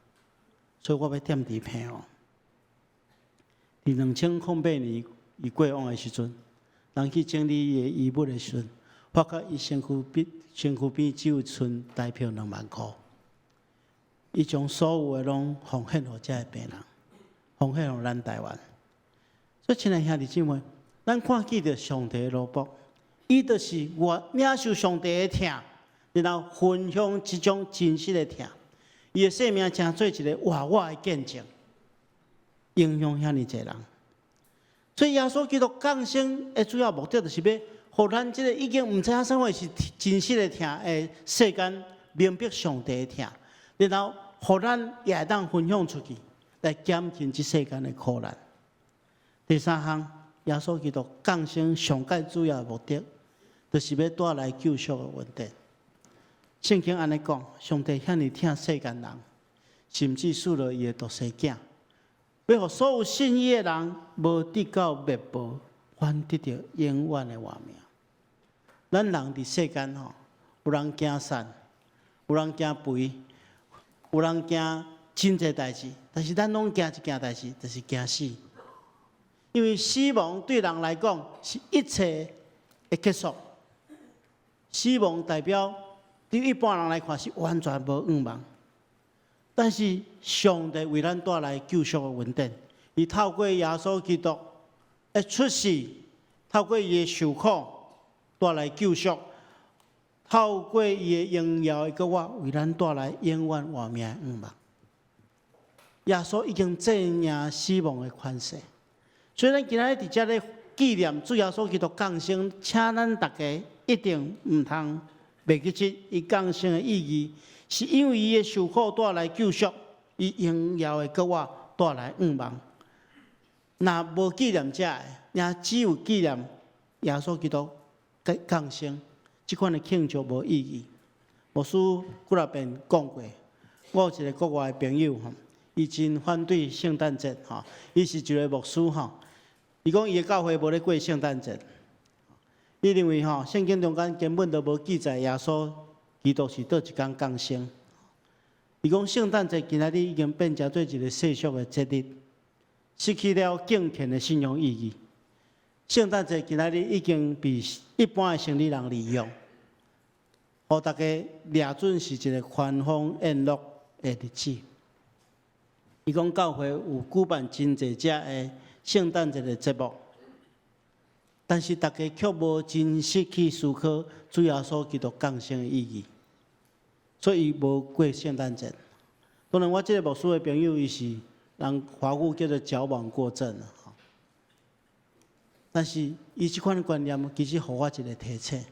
所以我要踮伫澎湖。伫2008年伊过往的时阵，人去整理伊的遗物的时阵，发觉伊身躯边只有剩台票2万块。伊将所有的拢奉献互遮个病人，奉献互咱台湾。所以，亲爱兄弟姊妹，咱看见着上帝的罗卜。伊就是领受上帝的疼，然后分享这种真实的疼。伊的生命成做一个活我的见证，影响遐尼侪人。所以耶稣基督降生的主要目的，就是要互咱这个已经唔知影啥货是真实的疼的世间明白上帝的疼，然后互咱也会当分享出去，来减轻这世间的苦难。第三项，耶稣基督降生上界主要的目的。就是要带来救赎的稳定。圣经安尼讲，上帝遐尼疼世间人，甚至赐了伊的独生囝，要互所有信伊的人无得到灭亡，反得到永远的活命。咱人伫世间吼，有人惊善，有人惊肥，有人惊真侪代志，但是咱拢惊一件代志，就是惊死。因为死亡对人来讲是一切的结束。死亡代表对一般人来看是完全无愿望，但是上帝为咱带来救赎的稳定，伊透过耶稣基督的出世，透过伊的受苦带来救赎，透过伊的荣耀的国我为咱带来永远活命的愿望。耶稣已经战胜死亡的权势，所以咱今日伫遮咧纪念主耶稣基督降生，请咱大家。一定唔通袂记起伊降生的意义，是因为伊的受苦带来救赎，伊荣耀的国我带来愿望。若无纪念这个，也只有纪念耶稣基督降生，这款的庆祝无意义。牧师几若遍讲过，我有一个国外的朋友吼，伊真反对圣诞节吼，伊是一个牧师吼，伊讲伊的教会无咧过圣诞节。伊认为吼，圣经中间根本都无记载耶稣基督是倒一天降生。伊讲圣诞节今仔日已经变成做一个世俗的节日，失去了敬虔的信仰意义。圣诞节今仔日已经被一般的城里人利用，互大家掠准是一个欢欢宴乐的日子。伊讲教会有举办真侪只的圣诞节的节目。但是大家却无真实去思考主耶稣基督降生的意义，所以伊无过圣诞节。当然，我这个牧师的朋友，伊是人华语叫做矫枉过正啊。但是伊这款观念其实互我一个提醒：，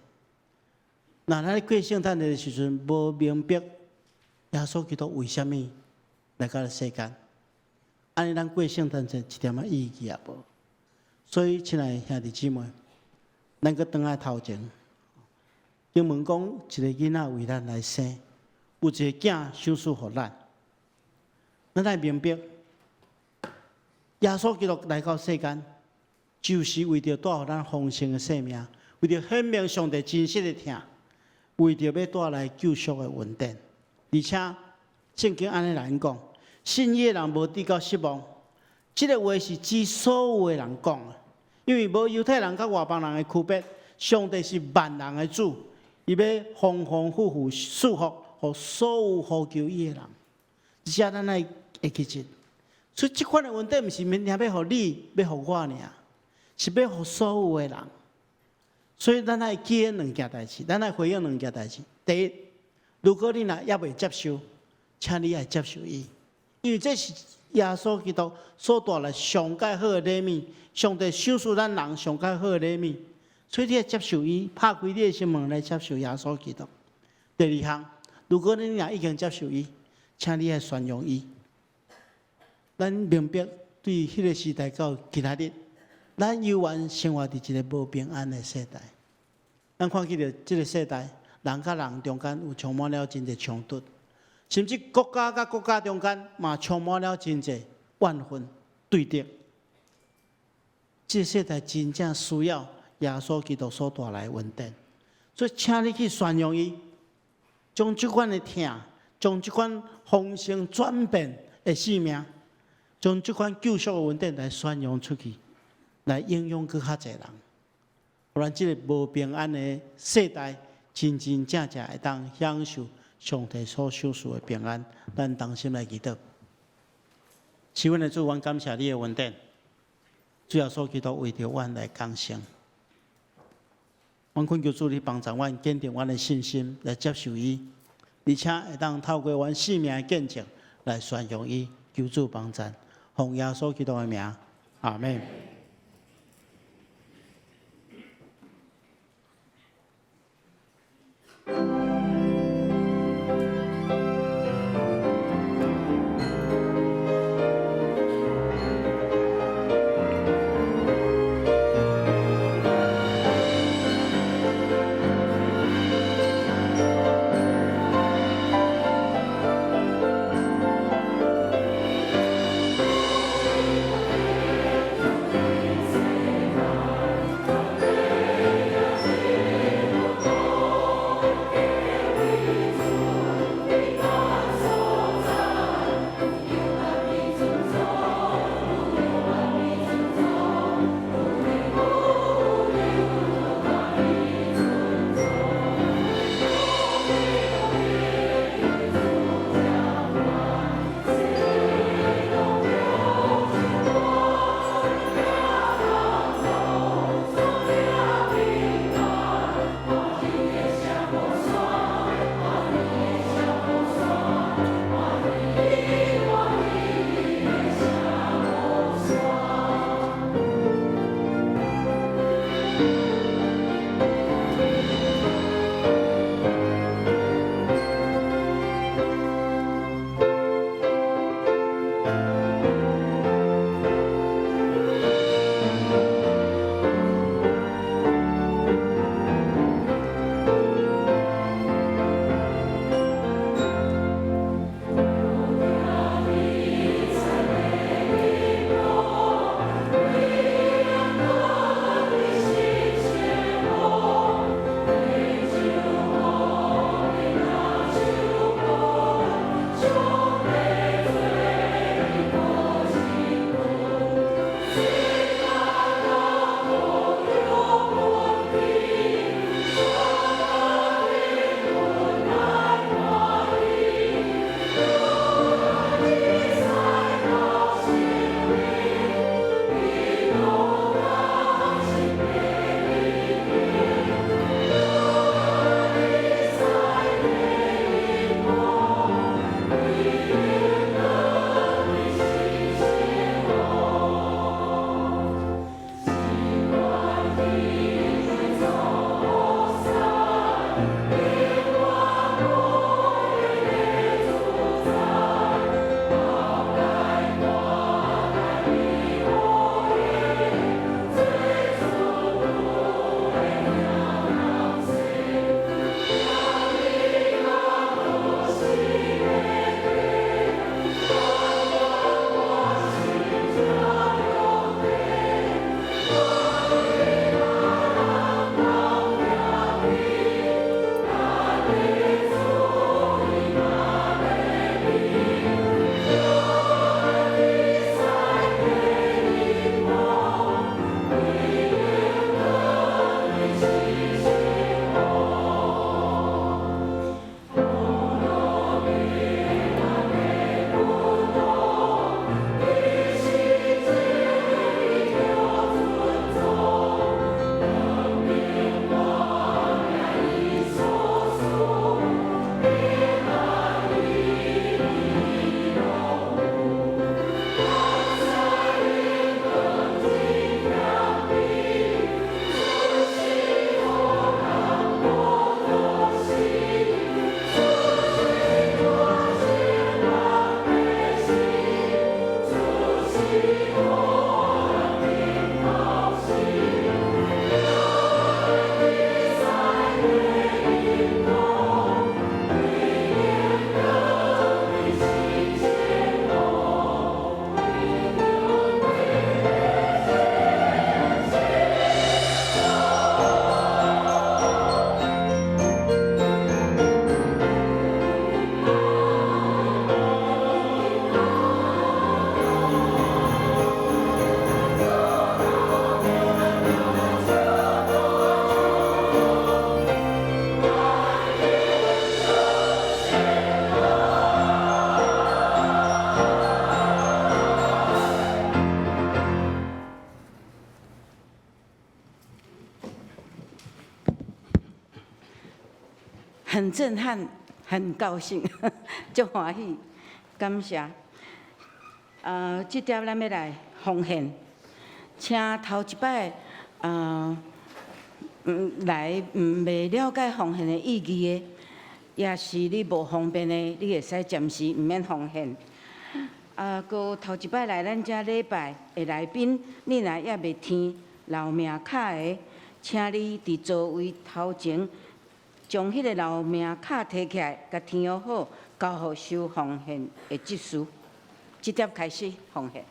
那咱过圣诞节的时阵，无明白耶稣基督为虾米来到世间，安尼咱过圣诞节一点仔意义也无。所以，亲爱的兄弟姊妹，咱搁转来头前，经文讲一个囡仔为咱来生，有一个囝赏赐互咱。咱来明白，耶稣基督来到世间，就是为着带互咱丰盛的生命，为着显明上帝真实的疼，为着要带来救赎的恩典。而且圣经安尼来讲，信伊的人无得到失望。这个话是指所有的人讲的，因为无犹太人甲外邦人的区别，上帝是万人的主，伊要丰丰富富赐福予所有呼求伊的人。而且咱来会记住，所以这款的恩典，毋是免定要互你，要互我尔，是要互所有的人。所以咱来记两件代志，咱来回应两件代志。第一，如果你若还未接受，请你来接受伊，因为这是耶稣基督所带来上介好的礼物，上帝赏赐咱人上介好的礼物，所以你要接受伊，拍开你的心门来接受耶稣基督。第二项，如果你若已经接受伊，请你来宣扬伊。咱明白，对迄个时代到今仔日，咱犹原生活伫一个无平安的世代。咱看见着这个世代，人甲人中间有充满了真侪冲突。甚至国家甲国家中间嘛充满了真侪怨愤对立，这个世代真正需要耶稣基督所带来的恩典，所以请你去宣扬伊，将这款的疼，将这款丰盛转变的生命，将这款救赎的恩典来宣扬出去，来影响更较侪人，不然这个无平安的世代，真真正正会当享受上帝所赏赐的平安，咱同心来祈祷。是阮的主，阮感谢你的恩典，主耶稣基督为着阮来降生。阮恳求主你帮助阮，坚定阮的信心，来接受伊，而且会当透过阮生命的见证来宣扬伊，求主帮助，奉耶稣基督的名，阿门。很震撼，很高兴，足欢喜，感谢。即条咱要来奉献，请头一摆来未了解奉献的意义的，也是你无方便的，你会使暂时毋免奉献。搁头一摆来咱遮礼拜的来宾，你若还袂填留名卡的，请你伫座位头前，将迄个留名卡摕起来，甲填好，交互收奉献的执事。即点开始奉献。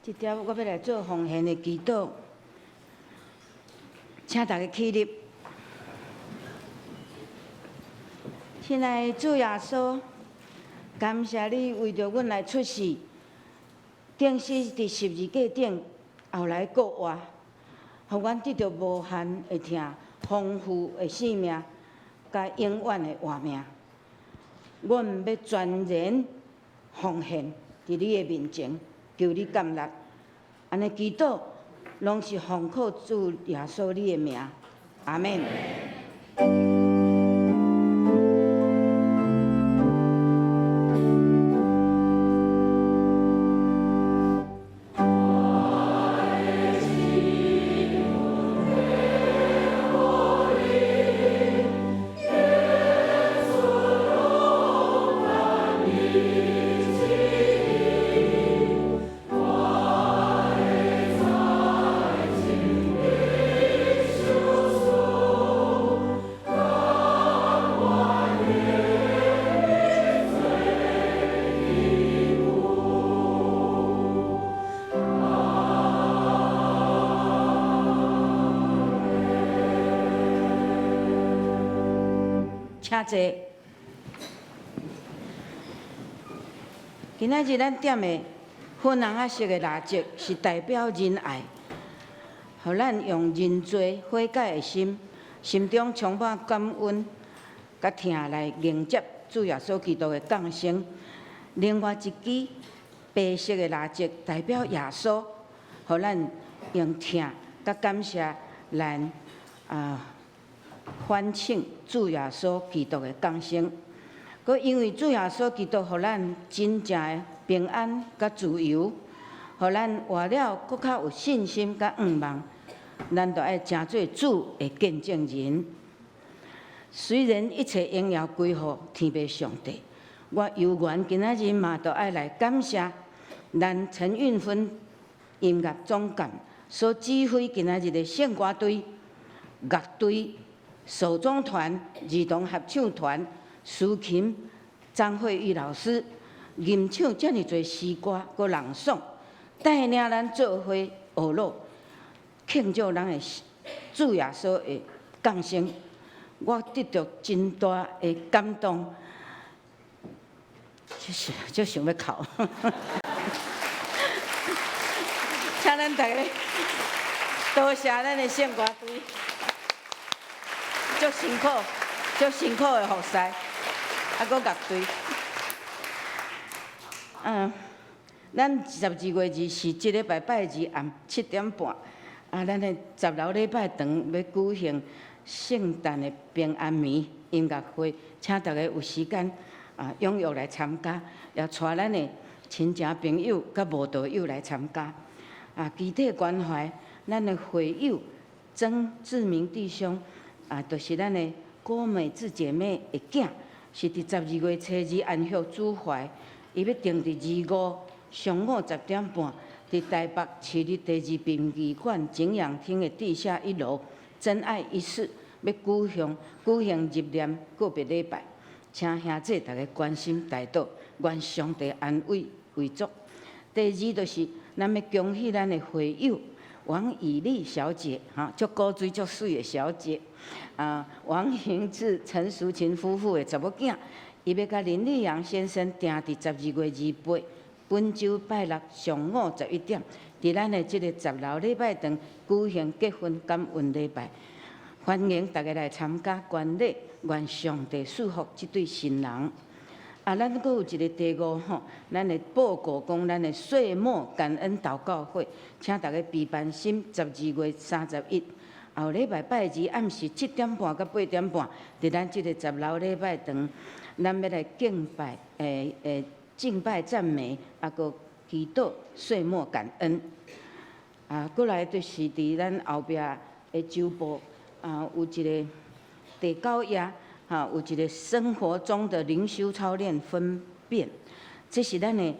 即条我要来做奉献的祈祷，请大家起立。亲爱的主耶稣，感谢你为着阮来出世，定死伫十字架顶，后来国活，互阮得到无限的疼、丰富的生命，甲永远的活命。阮要全然奉献伫你的面前。求你感纳，安尼祈祷，拢是奉靠主耶稣你的名，阿免。请坐。今仔日咱点的粉红仔色的蜡烛，是代表仁爱，互咱用仁罪悔改的心，心中充满感恩，甲疼来迎接主耶稣基督的降生。另外一支白色的蜡烛，代表耶稣，互咱用疼甲感谢来欢庆主耶稣基督的降生。佮因为主耶稣基督，互咱真正的平安甲自由，互咱活了搁较有信心甲愿望，咱就爱诚做主的见证人。虽然一切荣耀归乎天父上帝，我犹原今仔日嘛，就爱来感谢咱陈运芬音乐总监所指挥今仔日的圣歌队、乐队、手中团、儿童合唱团。抒琴张慧玉老师吟唱遮尔侪诗歌，佮朗诵，带领咱做伙学乐，庆祝咱的主耶稣的降生。我得到真大的感动，就想要哭。请咱大家多谢咱的圣歌队，足辛苦的服侍。搁乐队，咱12月2是即礼拜拜2暗7点半，咱的10楼礼拜堂要举行圣诞的平安暝音乐会，请大家有时间踊跃来参加，也带咱的亲情朋友甲无道友来参加。具体关怀咱的会友曾志明弟兄，就是咱的郭美智姐妹的囝。是伫12月初2安息主怀，伊要定伫25上午10点半，伫台北市立第2殡仪馆景仰厅的地下1楼真爱仪式，要举行入殓个别礼拜，请兄弟大家关心代祷，愿上帝安慰为主。第2就是咱要恭喜咱的会友王以丽小姐，足古锥足水的小姐。王盈志、陈淑琴夫妇的查某囝，伊要甲林立阳先生定伫12月28，本周拜六上午11点，伫咱的即个10楼礼拜堂举行结婚感恩礼拜，欢迎大家来参加观礼，愿上帝祝福即对新人。咱阁有一个第5咱的报告讲咱的岁末感恩祷告会，请大家备办心12月31。后礼拜拜2暗时7点半到8点半，伫咱即个10楼礼拜堂，咱要来敬拜敬拜赞美，搁祈祷岁末感恩。过来就是伫咱后壁的周报，有一个第9页，有一个生活中的灵修操练分辨，这是咱的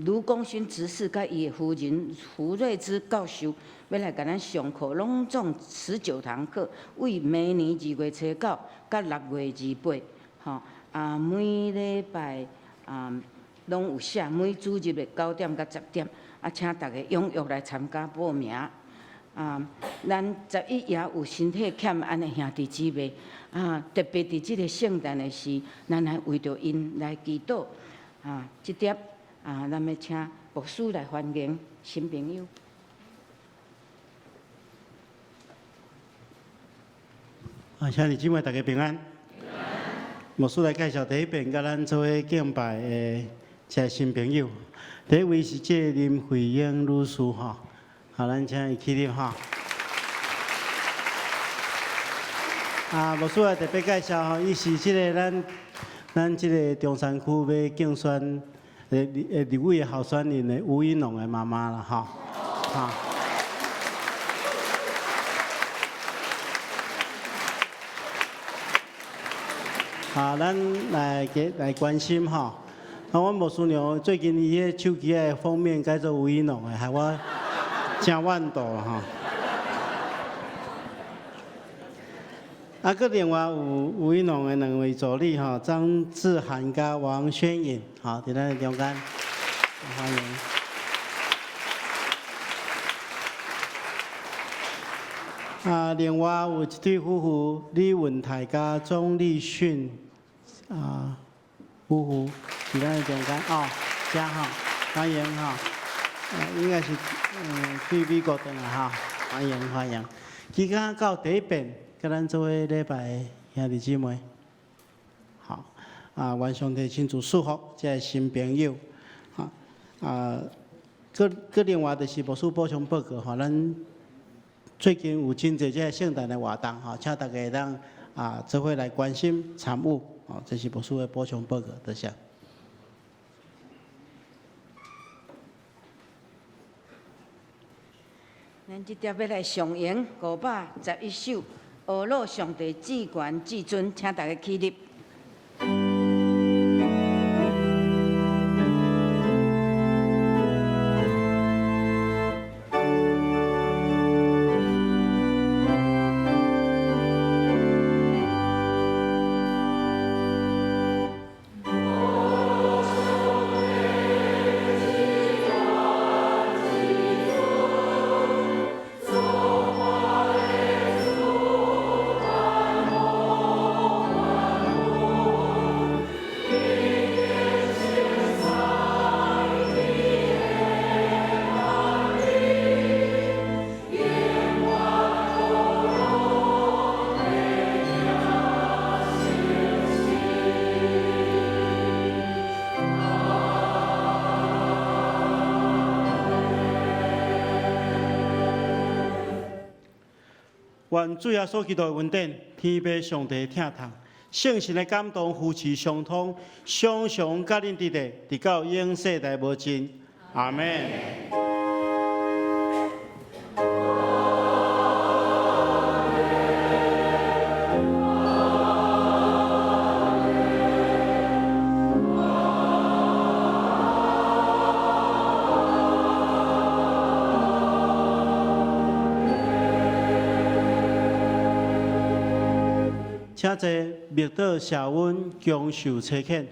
卢公勋执事甲伊的夫人胡瑞芝教授，要来甲咱上课，拢总19堂课，为明年2月初9到6月28，每礼拜拢有写，每主日的9点到10点，请大家踊跃来参加报名。咱11也有身体欠安的兄弟姊妹，特别伫即个圣诞的时，咱来为着因来祈祷。即点咱要请牧师来欢迎新朋友。兄弟姊妹大家平安。牧师来介绍第一遍，甲咱做伙敬拜的这新朋友。第一位是这林慧英女士咱请伊起立牧师也特别介绍伊是这个咱这个中山区要竞选立委的候选人的吴英龙的妈妈啦咱来关心阮牧师娘最近伊迄手机的封面改做吴英龙的，害我真惋妒佫另外有吴英龙的2位助理张志涵甲王宣颖伫咱的中间，欢迎。另外有一对夫妇李文泰甲钟立训夫妇伫咱中间哦，遮吼，欢迎吼，应该是去美国回来哈，欢迎欢迎。期间到第一遍，甲咱做伙礼拜兄弟姊妹，好愿上帝亲自祝福这个新朋友，佮另外就是牧师补充报告吼，咱最近有真侪这个圣诞的活动吼，请大家当做伙来关心参与，这是牧师的补充报告，多谢。咱即条要来上演511首《俄罗上帝至权至尊》，请大家起立。愿主耶稣基督的恩典、天父上帝疼痛、圣神的感动、夫妻相通，常常甲恁伫地，直到永世代无尽。阿门。请坐，密道谢恩，强受车恳。